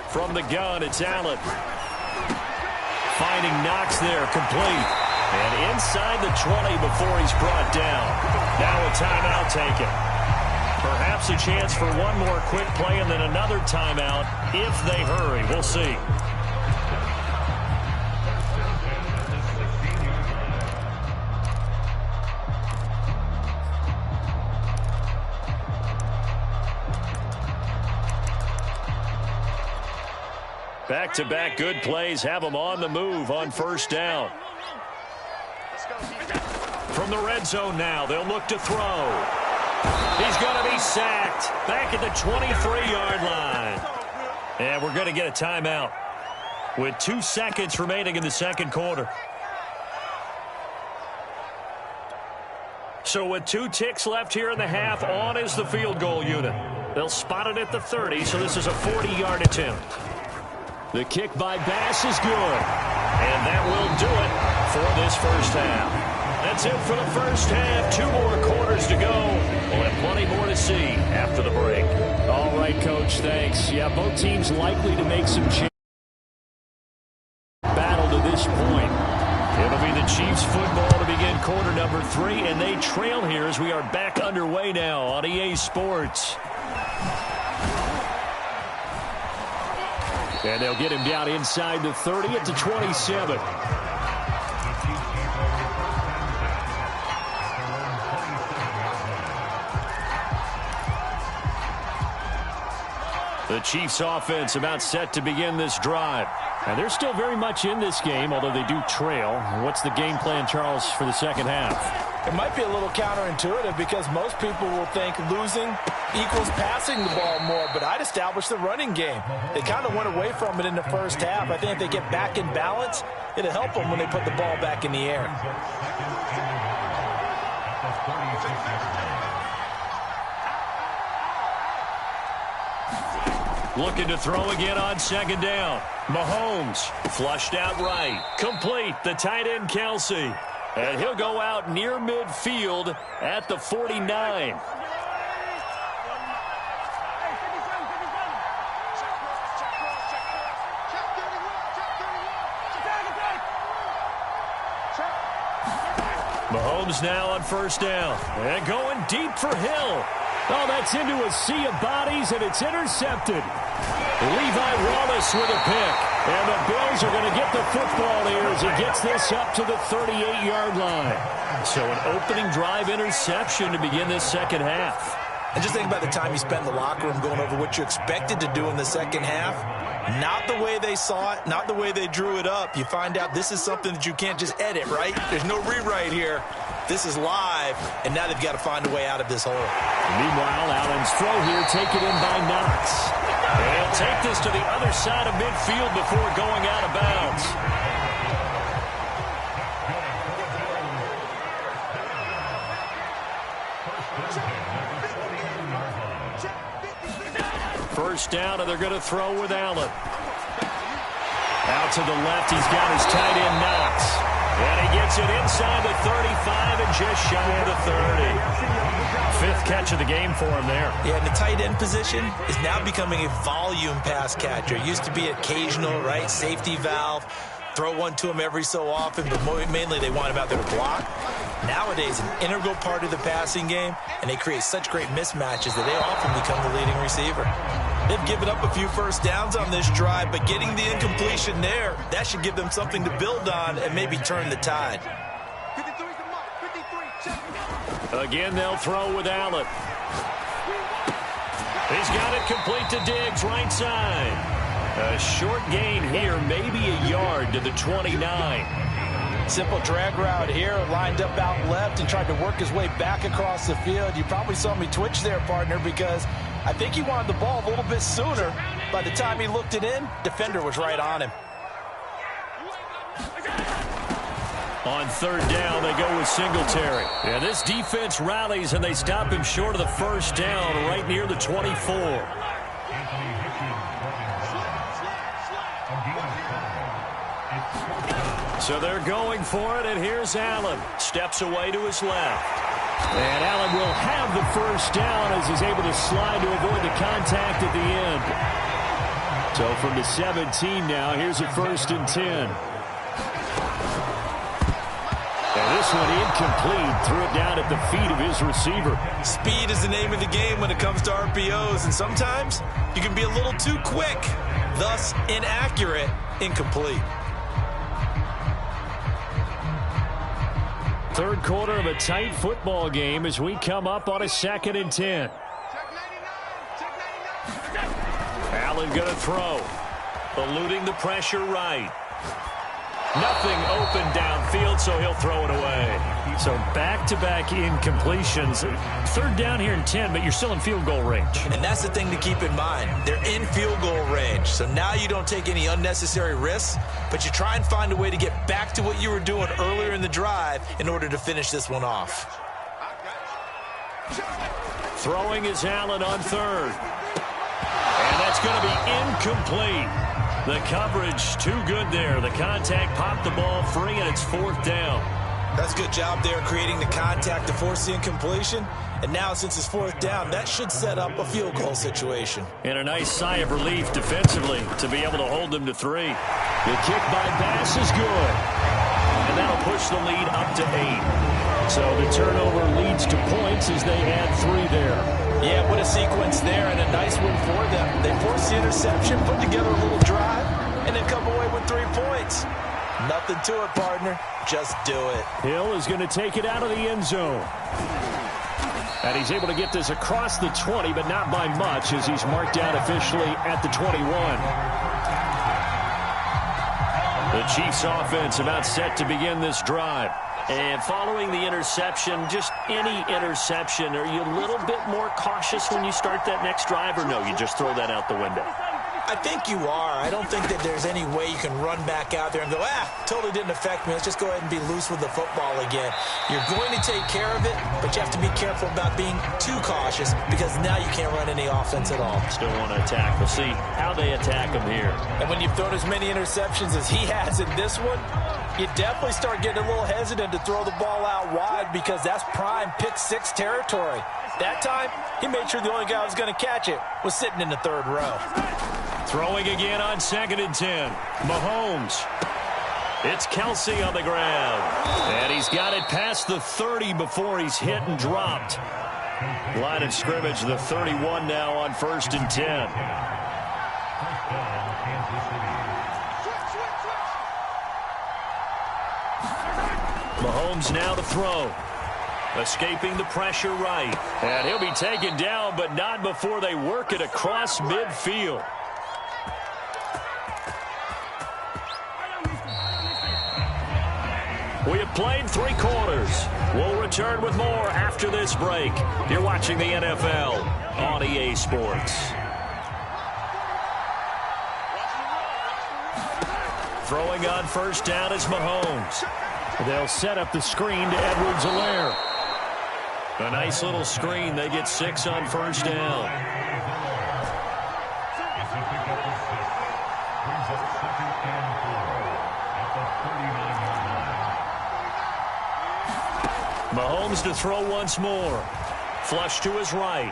From the gun, it's Allen. Finding Knox there, complete. And inside the 20 before he's brought down. Now a timeout taken. Perhaps a chance for one more quick play and then another timeout if they hurry. We'll see. Back-to-back good plays have them on the move on first down. From the red zone now, they'll look to throw. He's going to be sacked back at the 23-yard line. And we're going to get a timeout with 2 seconds remaining in the second quarter. So with 2 ticks left here in the half, on is the field goal unit. They'll spot it at the 30, so this is a 40-yard attempt. The kick by Bass is good. And that will do it for this first half. That's it for the first half. 2 more quarters to go. We'll have plenty more to see after the break. All right, Coach, thanks. Yeah, both teams likely to make some changes. Battle to this point. It'll be the Chiefs football to begin quarter number 3, and they trail here as we are back underway now on EA Sports. And they'll get him down inside the 30 at the 27. The Chiefs offense about set to begin this drive. And they're still very much in this game, although they do trail. What's the game plan, Charles, for the second half? It might be a little counterintuitive because most people will think losing equals passing the ball more, but I'd establish the running game. They kind of went away from it in the first half. I think if they get back in balance, it'll help them when they put the ball back in the air. Looking to throw again on second down. Mahomes flushed out right. Complete. The tight end, Kelsey. And he'll go out near midfield at the 49. Mahomes now on first down. And going deep for Hill. Oh, that's into a sea of bodies, and it's intercepted. Levi Wallace with a pick. And the Bills are going to get the football here as he gets this up to the 38-yard line. So an opening drive interception to begin this second half. And just think about the time you spent in the locker room going over what you expected to do in the second half. Not the way they saw it, not the way they drew it up. You find out this is something that you can't just edit, right? There's no rewrite here. This is live, and now they've got to find a way out of this hole. Meanwhile, Allen's throw here taken in by Knox. And he'll take this to the other side of midfield before going out of bounds. First down, and they're going to throw with Allen. Out to the left, he's got his tight end Knox. And he gets it inside the 35 and just shy of the 30. Fifth catch of the game for him there. Yeah, and the tight end position is now becoming a volume pass catcher. It used to be occasional, right? Safety valve. Throw one to him every so often, but mainly they want him out there to block. Nowadays, an integral part of the passing game, and they create such great mismatches that they often become the leading receiver. They've given up a few first downs on this drive, but getting the incompletion there, that should give them something to build on and maybe turn the tide. Again, they'll throw with Allen. He's got it complete to Diggs, right side. A short gain here, maybe a yard to the 29. Simple drag route here, lined up out left and tried to work his way back across the field. You probably saw me twitch there, partner, because I think he wanted the ball a little bit sooner. By the time he looked it in, defender was right on him. On third down, they go with Singletary. And this defense rallies, and they stop him short of the first down right near the 24. So they're going for it, and here's Allen. Steps away to his left. And Allen will have the first down as he's able to slide to avoid the contact at the end. So from the 17 now, here's a 1st and 10. And this one incomplete. Threw it down at the feet of his receiver. Speed is the name of the game when it comes to RPOs, and sometimes you can be a little too quick, thus inaccurate, incomplete. Third quarter of a tight football game as we come up on a 2nd and 10. Allen going to throw. Eluding the pressure right. Nothing open downfield, so he'll throw it away. So back-to-back incompletions. 3rd down here and 10, but you're still in field goal range. And that's the thing to keep in mind. They're in field goal range, so now you don't take any unnecessary risks, but you try and find a way to get back to what you were doing earlier in the drive in order to finish this one off. Throwing is Allen on 3rd. And that's going to be incomplete. The coverage too good there. The contact popped the ball free, and it's 4th down. That's a good job there creating the contact to force the incompletion. And now since it's 4th down, that should set up a field goal situation. And a nice sigh of relief defensively to be able to hold them to 3. The kick by Bass is good. And that'll push the lead up to 8. So the turnover leads to points as they add 3 there. Yeah, what a sequence there, and a nice win for them. They forced the interception, put together a little drive, and then come away with 3 points. Nothing to it, partner. Just do it. Hill is going to take it out of the end zone. And he's able to get this across the 20, but not by much, as he's marked out officially at the 21. The Chiefs offense about set to begin this drive. And following the interception, just any interception, are you a little bit more cautious when you start that next drive, or no, you just throw that out the window? I think you are. I don't think that there's any way you can run back out there and go, totally didn't affect me. Let's just go ahead and be loose with the football again. You're going to take care of it, but you have to be careful about being too cautious because now you can't run any offense at all. Still want to attack. We'll see how they attack him here. And when you've thrown as many interceptions as he has in this one, you definitely start getting a little hesitant to throw the ball out wide because that's prime pick 6 territory. That time, he made sure the only guy who was going to catch it was sitting in the 3rd row. Throwing again on 2nd and 10. Mahomes. It's Kelsey on the ground. And he's got it past the 30 before he's hit and dropped. Line of scrimmage, the 31 now on 1st and 10. Mahomes now to throw. Escaping the pressure right. And he'll be taken down, but not before they work it across midfield. We have played 3 quarters. We'll return with more after this break. You're watching the NFL on EA Sports. Throwing on 1st down is Mahomes. They'll set up the screen to Edwards-Helaire. A nice little screen. They get 6 on 1st down. Mahomes to throw once more. Flush to his right.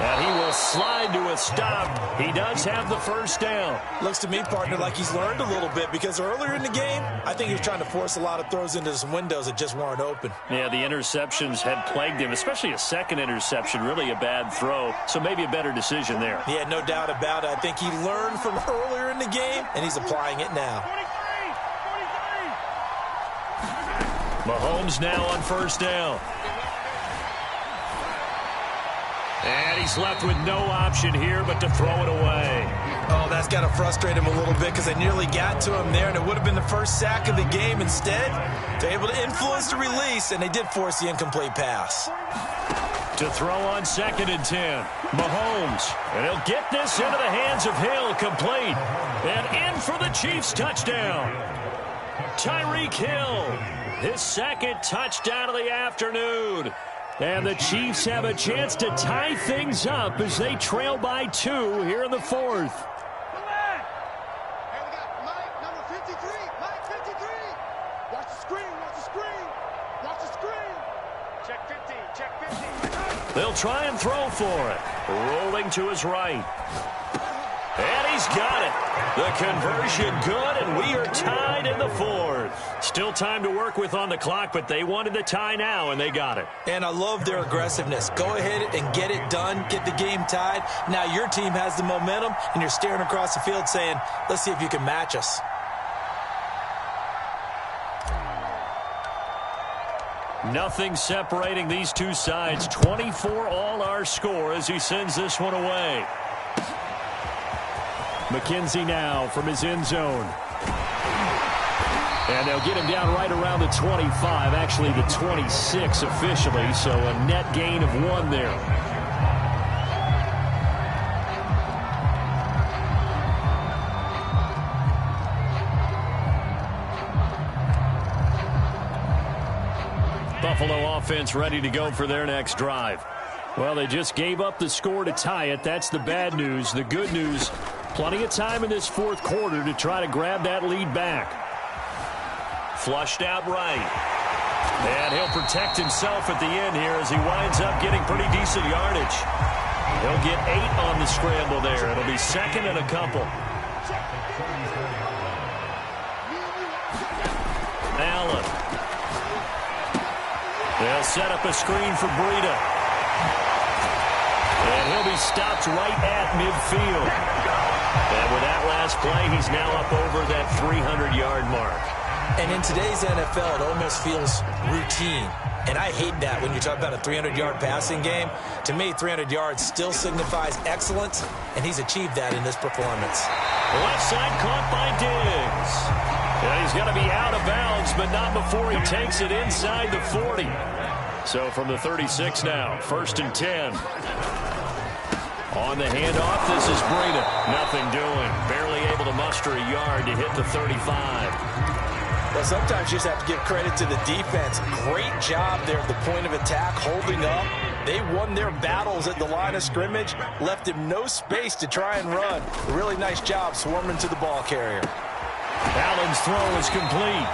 And he will slide to a stop. He does have the 1st down. Looks to me, partner, like he's learned a little bit because earlier in the game, I think he was trying to force a lot of throws into some windows that just weren't open. Yeah, the interceptions had plagued him, especially a 2nd interception, really a bad throw. So maybe a better decision there. Yeah, no doubt about it. I think he learned from earlier in the game, and he's applying it now. Mahomes now on 1st down. And he's left with no option here but to throw it away. Oh, that's got to frustrate him a little bit because they nearly got to him there, and it would have been the first sack of the game. Instead, they're able to influence the release, and they did force the incomplete pass. To throw on 2nd and 10. Mahomes. And he'll get this into the hands of Hill, complete. And in for the Chiefs touchdown. Tyreek Hill. His 2nd touchdown of the afternoon. And the Chiefs have a chance to tie things up as they trail by 2 here in the 4th. Number 53. Watch the screen. Watch the screen. Watch the screen. They'll try and throw for it. Rolling to his right. And he's got it. The conversion good, and we are tied in the fourth. Still time to work with on the clock, but they wanted the tie now, and they got it. And I love their aggressiveness. Go ahead and get it done. Get the game tied. Now your team has the momentum, and you're staring across the field saying, let's see if you can match us. Nothing separating these two sides. 24 all our score as he sends this one away. McKenzie now from his end zone. And they'll get him down right around the 25, actually the 26 officially, so a net gain of 1 there. Buffalo offense ready to go for their next drive. Well, they just gave up the score to tie it. That's the bad news. The good news, plenty of time in this fourth quarter to try to grab that lead back. Flushed out right. And he'll protect himself at the end here as he winds up getting pretty decent yardage. He'll get 8 on the scramble there. It'll be second and a couple. Allen. They'll set up a screen for Breida. And he'll be stopped right at midfield. And with that last play, he's now up over that 300-yard mark. And in today's NFL, it almost feels routine. And I hate that when you talk about a 300-yard passing game. To me, 300 yards still signifies excellence, and he's achieved that in this performance. Left side caught by Diggs. Yeah, he's going to be out of bounds, but not before he takes it inside the 40. So from the 36 now, 1st and 10. On the handoff, this is Breida. Nothing doing. Barely able to muster a yard to hit the 35. Well, sometimes you just have to give credit to the defense. Great job there at the point of attack, holding up. They won their battles at the line of scrimmage, left him no space to try and run. A really nice job swarming to the ball carrier. Allen's throw is complete.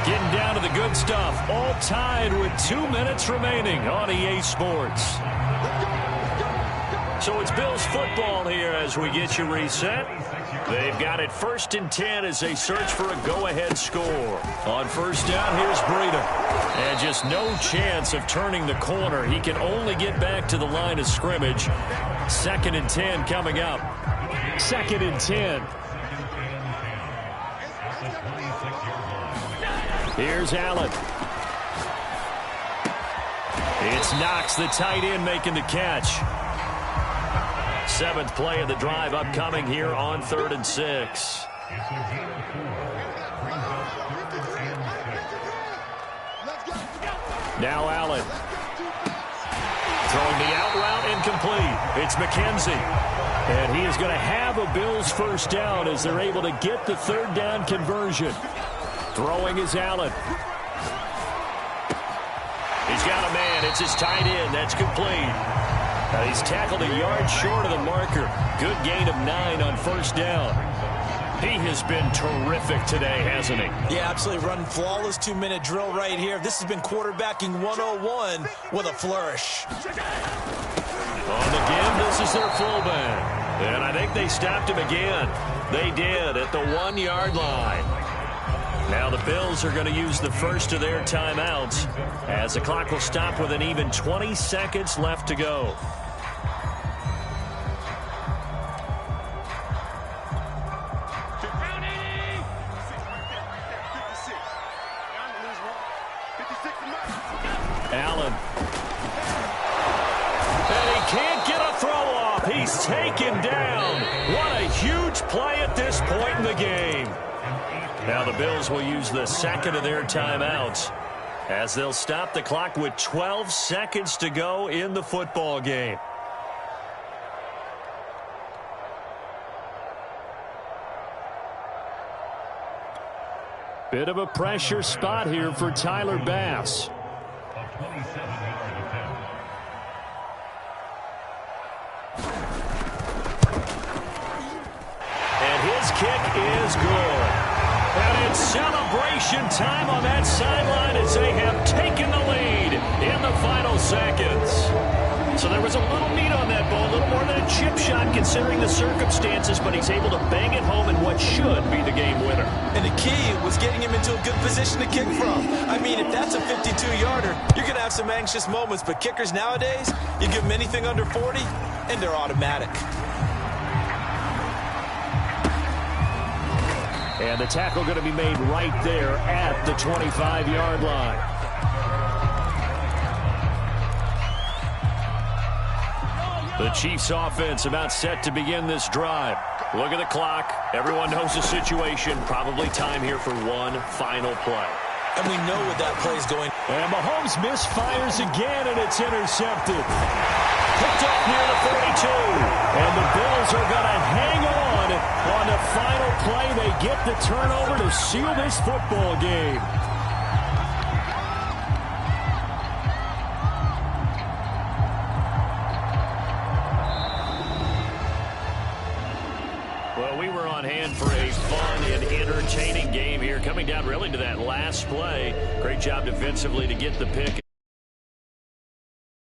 Getting down to the good stuff. All tied with 2 minutes remaining on EA Sports. So it's Bills football here as we get you reset. They've got it 1st and 10 as they search for a go-ahead score. On 1st down, here's Breida. And just no chance of turning the corner. He can only get back to the line of scrimmage. 2nd and 10 coming up. 2nd and 10. Here's Allen. It's Knox, the tight end, making the catch. 7th play of the drive upcoming here on 3rd and 6. Now Allen. Throwing the out route incomplete. It's McKenzie. And he is going to have a Bills 1st down as they're able to get the 3rd down conversion. Throwing is Allen. He's got a man. It's his tight end. That's complete. He's tackled a yard short of the marker. Good gain of 9 on 1st down. He has been terrific today, hasn't he? Yeah, absolutely. Running flawless 2-minute drill right here. This has been quarterbacking 101 with a flourish. On the give, this is their fullback. And I think they stopped him again. They did at the 1-yard line. Now the Bills are going to use the first of their timeouts as the clock will stop with an even 20 seconds left to go. Allen. And he can't get a throw off. He's taken down. What a huge play at this point in the game. Now the Bills will use the second of their timeouts as they'll stop the clock with 12 seconds to go in the football game. Bit of a pressure spot here for Tyler Bass. And his kick is good. And it's celebrated celebration time on that sideline as they have taken the lead in the final seconds. So there was a little meat on that ball, a little more than a chip shot considering the circumstances, but he's able to bang it home in what should be the game winner. And the key was getting him into a good position to kick from. I mean, if that's a 52-yarder, you're going to have some anxious moments, but kickers nowadays, you give them anything under 40, and they're automatic. And the tackle going to be made right there at the 25-yard line. The Chiefs offense about set to begin this drive. Look at the clock. Everyone knows the situation. Probably time here for one final play. And we know where that play is going. And Mahomes misfires again, and it's intercepted. Picked up near the 42. And the Bills are going to hang on the final play. They get the turnover to seal this football game. Well, we were on hand for a fun and entertaining game here. Coming down really to that last play. Great job defensively to get the pick.